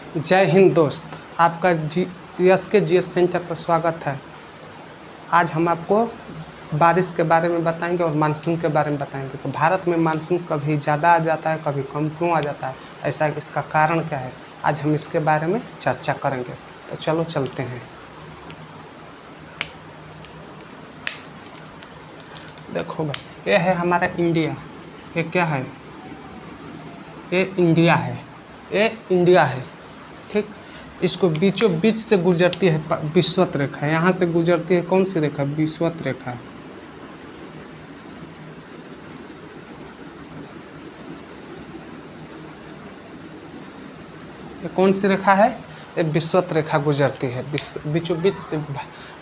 जय हिंद दोस्त, आपका यस के जीएस सेंटर पर स्वागत है। आज हम आपको बारिश के बारे में बताएंगे और मानसून के बारे में बताएंगे। तो भारत में मानसून कभी ज़्यादा आ जाता है, कभी कम क्यों आ जाता है, ऐसा इसका कारण क्या है, आज हम इसके बारे में चर्चा करेंगे। तो चलो चलते हैं। देखो भाई, ये है हमारा इंडिया। ये क्या है? ये इंडिया है, ये इंडिया है, ठीक। इसको बीचों बीच से गुजरती है विषुवत रेखा। यहाँ से गुजरती है कौन सी रेखा? विषुवत रेखा। ये कौन सी रेखा है? ये विषुवत रेखा गुजरती है बीचों बीच से।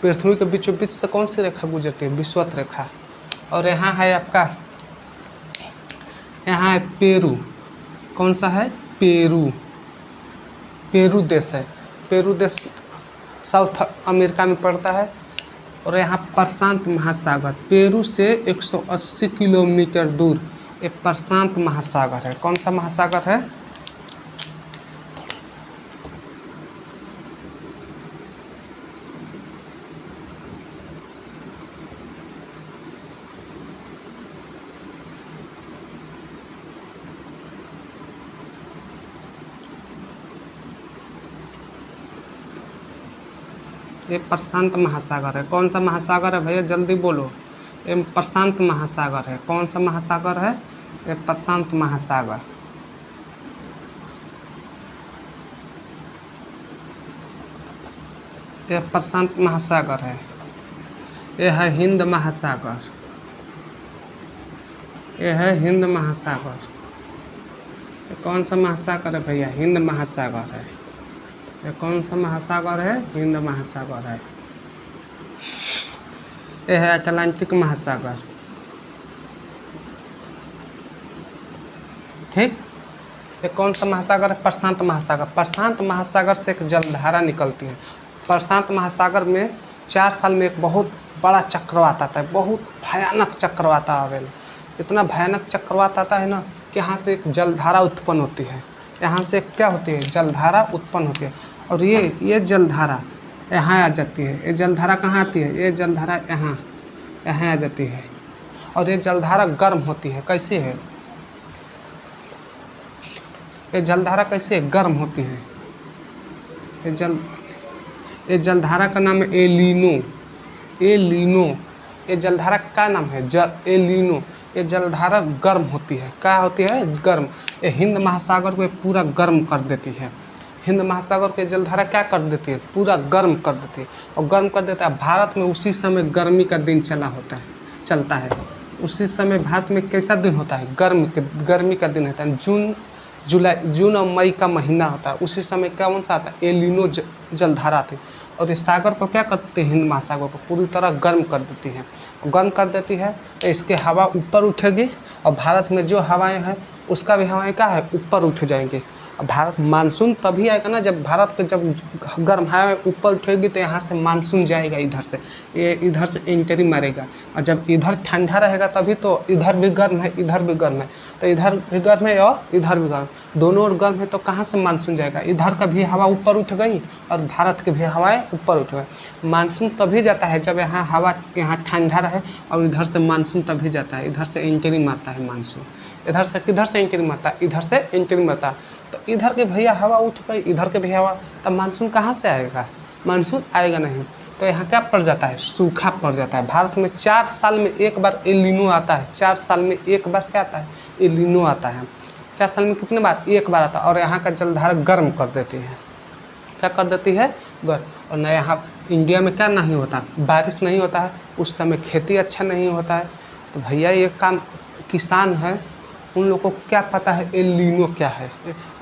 पृथ्वी के बीचों बीच से कौन सी रेखा गुजरती है? विषुवत रेखा। और यहाँ है आपका, यहाँ है पेरू। कौन सा है? पेरू। पेरू देश है। पेरू देश साउथ अमेरिका में पड़ता है। और यहाँ प्रशांत महासागर, पेरू से 180 किलोमीटर दूर ये प्रशांत महासागर है। कौन सा महासागर है? ये प्रशांत महासागर है। कौन सा महासागर है भैया, जल्दी बोलो। ये प्रशांत महासागर है। कौन सा महासागर है? ये प्रशांत महासागर। ये प्रशांत महासागर है। ये है हिंद महासागर। ये है हिंद महासागर। ये कौन सा महासागर है भैया? हिंद महासागर है। ये कौन सा महासागर है? हिंद महासागर है। ये है अटलांटिक महासागर, ठीक। ये कौन सा महासागर है? प्रशांत महासागर। प्रशांत महासागर से एक जलधारा निकलती है। प्रशांत महासागर में 4 साल में एक बहुत बड़ा चक्रवात आता है, बहुत भयानक चक्रवात आवेला। इतना भयानक चक्रवात आता है ना कि यहाँ से एक जलधारा उत्पन्न होती है। यहाँ से क्या होती है? जलधारा उत्पन्न होती है। और ये जलधारा यहाँ आ जाती है। ये जलधारा कहाँ आती है? ये जलधारा यहाँ आ जाती है। और ये जलधारा गर्म होती है। कैसी है ये जलधारा? कैसी है? गर्म होती है। ये जलधारा का नाम है एलिनो। एलिनो ये जलधारा का नाम है एलिनो। ये जलधारा गर्म होती है। क्या होती है? गर्म। ये हिंद महासागर को पूरा गर्म कर देती है। हिंद महासागर के जलधारा क्या कर देती है? पूरा गर्म कर देती है। और गर्म कर देता है। भारत में उसी समय गर्मी का दिन चलता है। उसी समय भारत में कैसा दिन होता है? गर्मी का दिन होता है। जून और मई का महीना होता है। उसी समय कौन सा आता है? एलिनो जलधारा आती है। और इस सागर को क्या करते हैं? हिंद महासागर को पूरी तरह गर्म कर देती है। गर्म कर देती है तो इसके हवा ऊपर उठेगी। और भारत में जो हवाएं हैं उसका भी हवाएं क्या है? ऊपर उठ जाएंगे। भारत मानसून तभी आएगा ना जब भारत के जब गर्म हवा ऊपर उठेगी तो यहाँ से मानसून जाएगा। इधर से ये इधर से एंट्री मारेगा। और जब इधर ठंडा रहेगा तभी तो इधर भी गर्म है, इधर भी गर्म है। तो इधर भी गर्म है और इधर भी गर्म, दोनों ओर गर्म है। तो कहाँ से मानसून जाएगा? इधर का भी हवा ऊपर उठ गई और भारत की भी हवाएं ऊपर उठ गई। मानसून तभी जाता है जब यहाँ हवा यहाँ ठंडा रहे। और इधर से मानसून तभी जाता है, इधर से एंट्री मारता है मानसून। इधर से किधर से एंट्री मारता है? इधर से एंट्री मारता है। तो इधर के भैया हवा उठ गई, इधर के भी हवा, तब मानसून कहाँ से आएगा? मानसून आएगा नहीं। तो यहाँ क्या पड़ जाता है? सूखा पड़ जाता है। भारत में 4 साल में एक बार एलिनो आता है। 4 साल में एक बार क्या आता है? एलिनो आता है। 4 साल में कितने बार? एक बार आता है। और यहाँ का जलधारा गर्म कर देती है। क्या कर देती है? गर्म। और न यहाँ इंडिया में क्या नहीं होता? बारिश नहीं होता है। उस समय खेती अच्छा नहीं होता है। तो भैया ये काम किसान है, उन लोगों को क्या पता है एलिनो क्या है?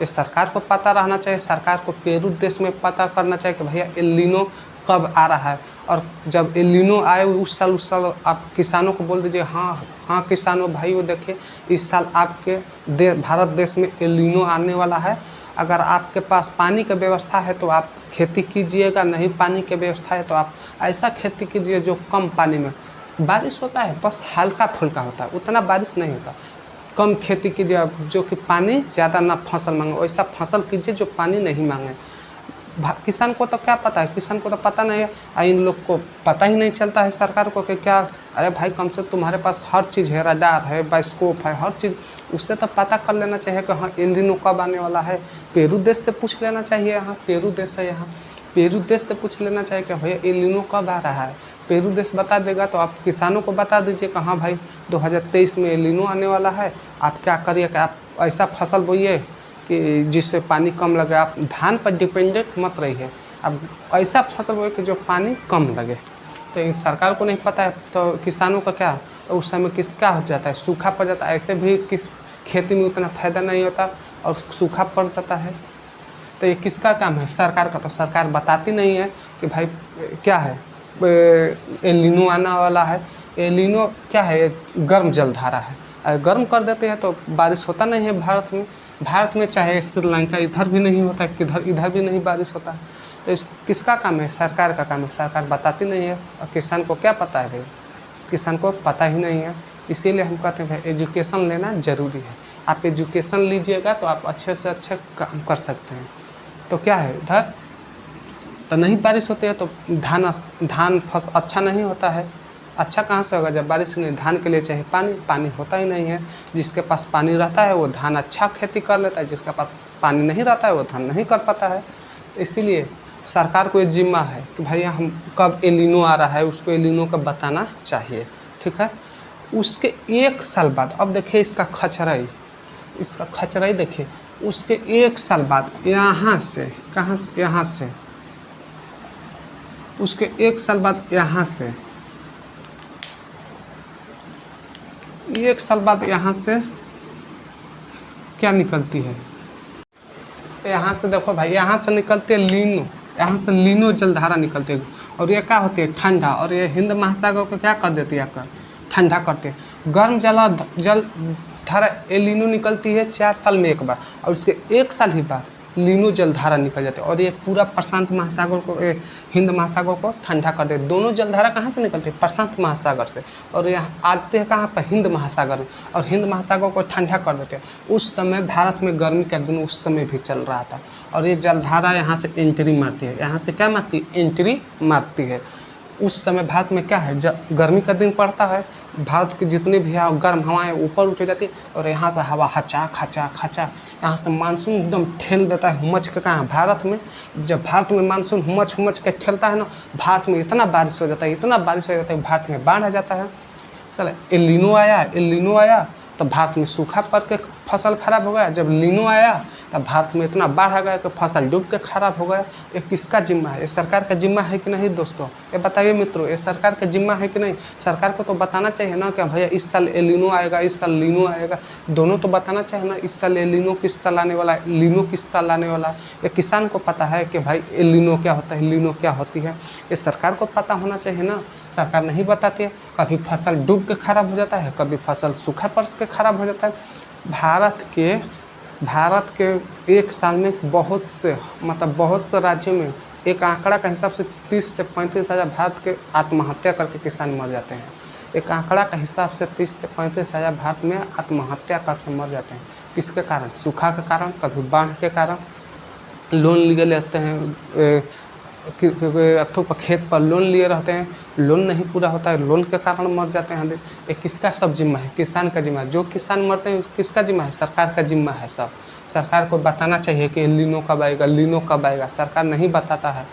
ये सरकार को पता रहना चाहिए। सरकार को पेरू देश में पता करना चाहिए कि भैया एलिनो कब आ रहा है। और जब एलिनो आए उस साल आप किसानों को बोल दीजिए, हाँ किसानों भाइयों, देखिए इस साल आपके भारत देश में एलिनो आने वाला है। अगर आपके पास पानी की व्यवस्था है तो आप खेती कीजिएगा, नहीं पानी की व्यवस्था है तो आप ऐसा खेती कीजिए जो कम पानी में बारिश होता है, बस हल्का फुल्का होता है, उतना बारिश नहीं होता। कम खेती कीजिए, जो कि पानी ज़्यादा ना फसल मांगे, वैसा फसल कीजिए जो पानी नहीं मांगे। किसान को तो क्या पता है, किसान को तो पता नहीं है, इन लोग को पता ही नहीं चलता है सरकार को कि क्या। अरे भाई कम से तुम्हारे पास हर चीज़ है, रडार है, बाइस्कोप है, हर चीज़, उससे तो पता कर लेना चाहिए कि हाँ एल नीनो कब आने वाला है। पेरू देश से पूछ लेना चाहिए, यहाँ पेरू देश है, यहाँ पेरू देश से पूछ लेना चाहिए कि भैया एल नीनो कब आ रहा है। पेरू देश बता देगा तो आप किसानों को बता दीजिए कि हाँ भाई 2023 में एल नीनो आने वाला है, आप क्या करिए कि आप ऐसा फसल बोइए कि जिससे पानी कम लगे। आप धान पर डिपेंडेंट मत रहिए, आप ऐसा फसल बोइए कि जो पानी कम लगे। तो इस सरकार को नहीं पता है तो किसानों का क्या, उस समय किसका हो जाता है, सूखा पड़ जाता है। ऐसे भी किस खेती में उतना फ़ायदा नहीं होता और सूखा पड़ जाता है। तो ये किसका काम है, सरकार का। तो सरकार बताती नहीं है कि भाई क्या है, एल नीनो आने वाला है। एल नीनो क्या है, गर्म जलधारा है, अगर गर्म कर देते हैं तो बारिश होता नहीं है भारत में। भारत में चाहे श्रीलंका, इधर भी नहीं होता, किधर इधर भी नहीं बारिश होता है। तो इस किसका काम है, सरकार का काम है। सरकार बताती नहीं है और किसान को क्या पता है भाई, किसान को पता ही नहीं है। इसीलिए हम कहते हैं भाई एजुकेशन लेना ज़रूरी है। आप एजुकेशन लीजिएगा तो आप अच्छे से अच्छे काम कर सकते हैं। तो क्या है, इधर तो नहीं बारिश होती है तो धान फसल अच्छा नहीं होता है। अच्छा कहाँ से होगा जब बारिश नहीं। धान के लिए चाहिए पानी, पानी होता ही नहीं है। जिसके पास पानी रहता है वो धान अच्छा खेती कर लेता है, जिसके पास पानी नहीं रहता है वो धान नहीं कर पाता है। इसीलिए सरकार को ये जिम्मा है कि भैया हम कब एल नीनो आ रहा है, उसको एल नीनो का बताना चाहिए, ठीक है। उसके 1 साल बाद, अब देखिए इसका खचराई देखिए, उसके 1 साल बाद यहाँ से, कहाँ से, यहाँ से, उसके 1 साल बाद यहाँ से, 1 साल बाद यहाँ से क्या निकलती है, यहाँ से देखो भाई, यहाँ से निकलती है लीनो, यहाँ से लीनो जलधारा निकलती है। और ये क्या होती है, ठंडा। और ये हिंद महासागर को क्या कर देती है, आकर ठंडा करते हैं। गर्म जलधारा एल नीनो निकलती है 4 साल में एक बार, और उसके 1 साल ही बाद लीनो जलधारा निकल जाती है। और ये पूरा प्रशांत महासागर को, हिंद महासागर को ठंडा कर देते। दोनों जलधारा कहाँ से निकलती है, प्रशांत महासागर से, और यहाँ आते हैं कहाँ पर, हिंद महासागर में, और हिंद महासागर को ठंडा कर देते हैं। उस समय भारत में गर्मी का दिन उस समय भी चल रहा था, और ये जलधारा यहाँ से एंट्री मारती है। यहाँ से क्या मारती है, एंट्री मारती है। उस समय भारत में क्या है, जब गर्मी का दिन पड़ता है, भारत के जितने भी गर्म हवाएं ऊपर उठ जाती है, और यहाँ से हवा खचा खचा खचा, यहाँ से मानसून एकदम ठेल देता है, हुमच के। कहाँ भारत में, जब भारत में मानसून हुमच के ठेलता है ना, भारत में इतना बारिश हो जाता है, इतना बारिश हो जाता है, भारत में बाढ़ आ जाता है। चल एल नीनो आया तो भारत में सूखा पड़ के फसल खराब हो गया। जब लीनो आया तब भारत में इतना बाढ़ आ गया कि फसल डूब के खराब हो गया। ये किसका जिम्मा है, ये सरकार का जिम्मा है कि नहीं दोस्तों, ये बताइए मित्रों, ये सरकार का जिम्मा है कि नहीं। सरकार को तो बताना चाहिए ना कि भैया इस साल एल नीनो आएगा, इस साल लीनो आएगा, दोनों तो बताना चाहिए ना। इस साल एल नीनो किस साल आने वाला है, लीनो किस साल आने वाला है। ये किसान को पता है कि भाई एल नीनो क्या होता है, लीनो क्या होती है, ये सरकार को पता होना चाहिए ना। सरकार नहीं बताती है, कभी फसल डूब के खराब हो जाता है, कभी फसल सूखा पड़ के खराब हो जाता है। भारत के 1 साल में बहुत से राज्यों में, एक आंकड़ा के हिसाब से 30 से 35 हज़ार भारत के आत्महत्या करके किसान मर जाते हैं। एक आंकड़ा के हिसाब से 30 से 35 हज़ार भारत में आत्महत्या करके मर जाते हैं। किसके कारण, सूखा के कारण, कभी बाढ़ के कारण। लोन लिए लेते हैं, अथवा खेत पर लोन लिए रहते हैं, लोन नहीं पूरा होता है, लोन के कारण मर जाते हैं। ये किसका सब जिम्मा है, किसान का जिम्मा है। जो किसान मरते हैं किसका जिम्मा है, सरकार का जिम्मा है सब। सरकार को बताना चाहिए कि लीनो कब आएगा, लीनो कब आएगा। सरकार नहीं बताता है,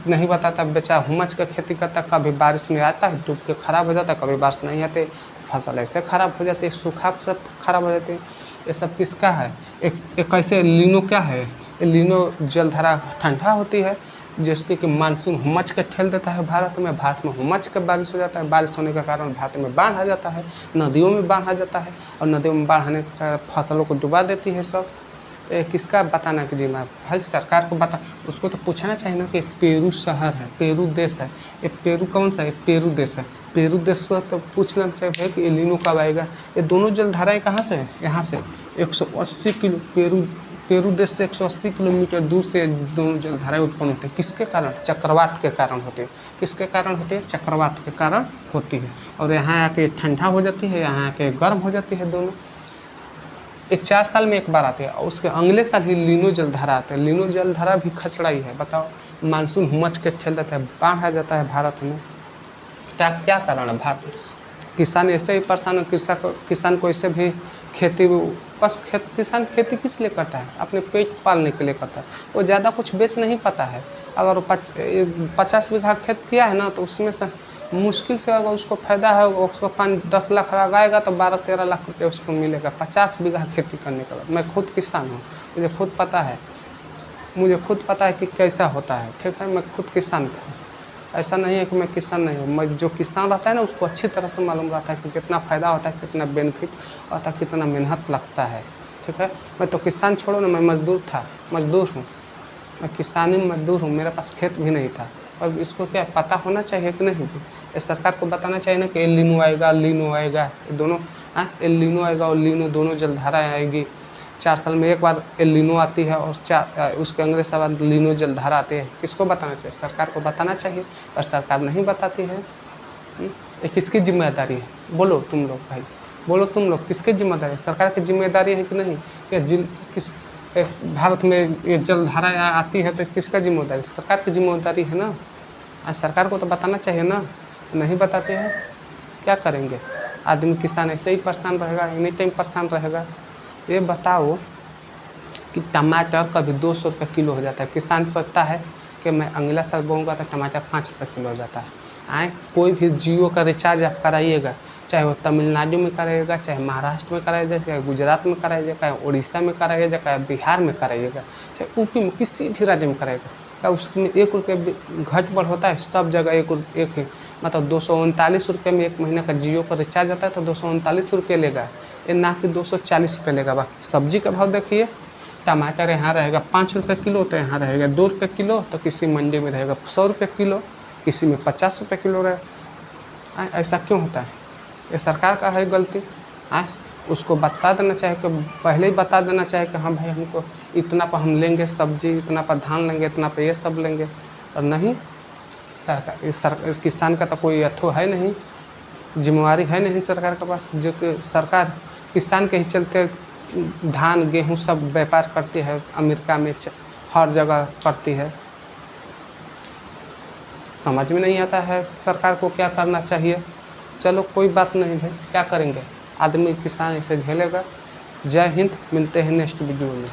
नहीं बताता। बेचारा हुमच का खेती करता, कभी बारिश में आता है डूब के खराब हो जाता है, कभी बारिश नहीं आते फसल ऐसे खराब हो जाती है, सूखा सब खराब हो जाते हैं। ये सब किसका है, एक कैसे लीनो क्या है, लीनो जलधारा ठंडा होती है जिसके कि मानसून हुमच के ठेल देता है भारत में हुमच के बारिश हो जाता है। बारिश होने के कारण भारत में बाढ़ आ जाता है, नदियों में बाढ़ आ जाता है, और नदियों में बाढ़ आने के फसलों को डुबा देती है सब। तो किसका बताना कि जिम्मा भाई, सरकार को बता, उसको तो पूछना चाहिए ना कि पेरू शहर है, पेरू देश है, ये पेरू कौन सा है, पेरू देश है। पेरू देश को तो पूछना चाहिए भाई कि एल नीनो कब आएगा। ये दोनों जलधाराएँ कहाँ से है, यहाँ से 180 किलो, पेरू देश से 180 किलोमीटर दूर से दोनों जलधाराएँ उत्पन्न होती है। किसके कारण, चक्रवात के कारण होती है। किसके कारण होती है, चक्रवात के कारण होती है। और यहाँ आके ठंडा हो जाती है, यहाँ आके गर्म हो जाती है दोनों। ये 4 साल में एक बार आती है और उसके अगले साल ही लीनो जलधारा आते हैं। लीनो जलधारा भी खचड़ा ही है। बताओ, मानसून हुमच के खेल देता है, बाढ़ आ जाता है भारत में। क्या क्या कारण है? भारत किसान ऐसे ही परेशान हो, किसान को ऐसे भी खेती बस किसान खेती किस लिए करता है? अपने पेट पालने के लिए करता है। वो ज़्यादा कुछ बेच नहीं पाता है। अगर वो 50 बीघा खेत किया है ना, तो उसमें से मुश्किल से अगर उसको फ़ायदा है, उसको 5-10 लाख लगाएगा तो 12-13 लाख रुपये उसको मिलेगा 50 बीघा खेती करने के बाद। मैं खुद किसान हूँ, मुझे खुद पता है कि कैसा होता है। ठीक है, मैं खुद किसान था। ऐसा नहीं है कि मैं किसान नहीं हूँ। मैं जो किसान रहता है ना, उसको अच्छी तरह से मालूम रहता है कि कितना फ़ायदा होता है, कितना बेनिफिट होता है, कितना मेहनत लगता है। ठीक है, मैं तो किसान छोड़ो ना, मैं मज़दूर हूँ। मैं किसानी मज़दूर हूँ, मेरे पास खेत भी नहीं था। और इसको क्या पता होना चाहिए कि नहीं? ये सरकार को बताना चाहिए ना कि एल नीनो आएगा, लीनो आएगा, ये दोनों एल नीनो आएगा और लीनो दोनों जलधाराएँ आएगी। 4 साल में एक बार एल नीनो आती है और उसके अगले साल बाद लीनो जलधारा आती है। किसको बताना चाहिए? सरकार को बताना चाहिए, और सरकार नहीं बताती है। ये किसकी जिम्मेदारी है? बोलो तुम लोग भाई, बोलो तुम लोग, किसकी जिम्मेदारी है? सरकार की जिम्मेदारी है कि नहीं? या भारत में ये जलधारा आती है तो किसका जिम्मेदारी? सरकार की जिम्मेदारी है ना। आज सरकार को तो बताना चाहिए ना, नहीं बताते हैं, क्या करेंगे? आदमी किसान ऐसे ही परेशान रहेगा, एनी टाइम परेशान रहेगा। ये बताओ कि टमाटर कभी 200 रुपये किलो हो जाता है, किसान सोचता है कि मैं अगला साल बोऊँगा तो टमाटर 5 रुपये किलो हो जाता है। कोई भी जियो का रिचार्ज आप कराइएगा, चाहे वो तमिलनाडु में कराइएगा, चाहे महाराष्ट्र में कराइएगा, चाहे गुजरात में कराइएगा, चाहे उड़ीसा में कराइएगा, चाहे बिहार में कराइएगा, चाहे यूपी में, किसी भी राज्य में कराइएगा, क्या उसमें 1 रुपये घट बढ़ होता है? सब जगह एक ही, मतलब 239 रुपये में 1 महीने का जियो का रिचार्ज आता है तो 239 रुपये लेगा, ये ना कि 240 रुपये लेगा। बाकी सब्जी का भाव देखिए, टमाटर यहाँ रहेगा 5 रुपये किलो तो यहाँ रहेगा 2 रुपये किलो, तो किसी मंडी में रहेगा 100 रुपये किलो, किसी में 50 रुपये किलो रहे। ऐसा क्यों होता है? ये सरकार का है गलती। उसको बता देना चाहिए कि पहले ही बता देना चाहिए कि हाँ भाई, हमको इतना पर हम लेंगे सब्जी, इतना पर धान लेंगे, इतना पर ये सब लेंगे। और नहीं, किसान का तो कोई अथो है नहीं, जिम्मेवारी है नहीं सरकार के पास। जो कि सरकार किसान के ही चलते धान गेहूँ सब व्यापार करती है, अमेरिका में हर जगह करती है। समझ में नहीं आता है सरकार को क्या करना चाहिए। चलो कोई बात नहीं है, क्या करेंगे, आदमी किसान इसे झेलेगा। जय हिंद, मिलते हैं नेक्स्ट वीडियो में।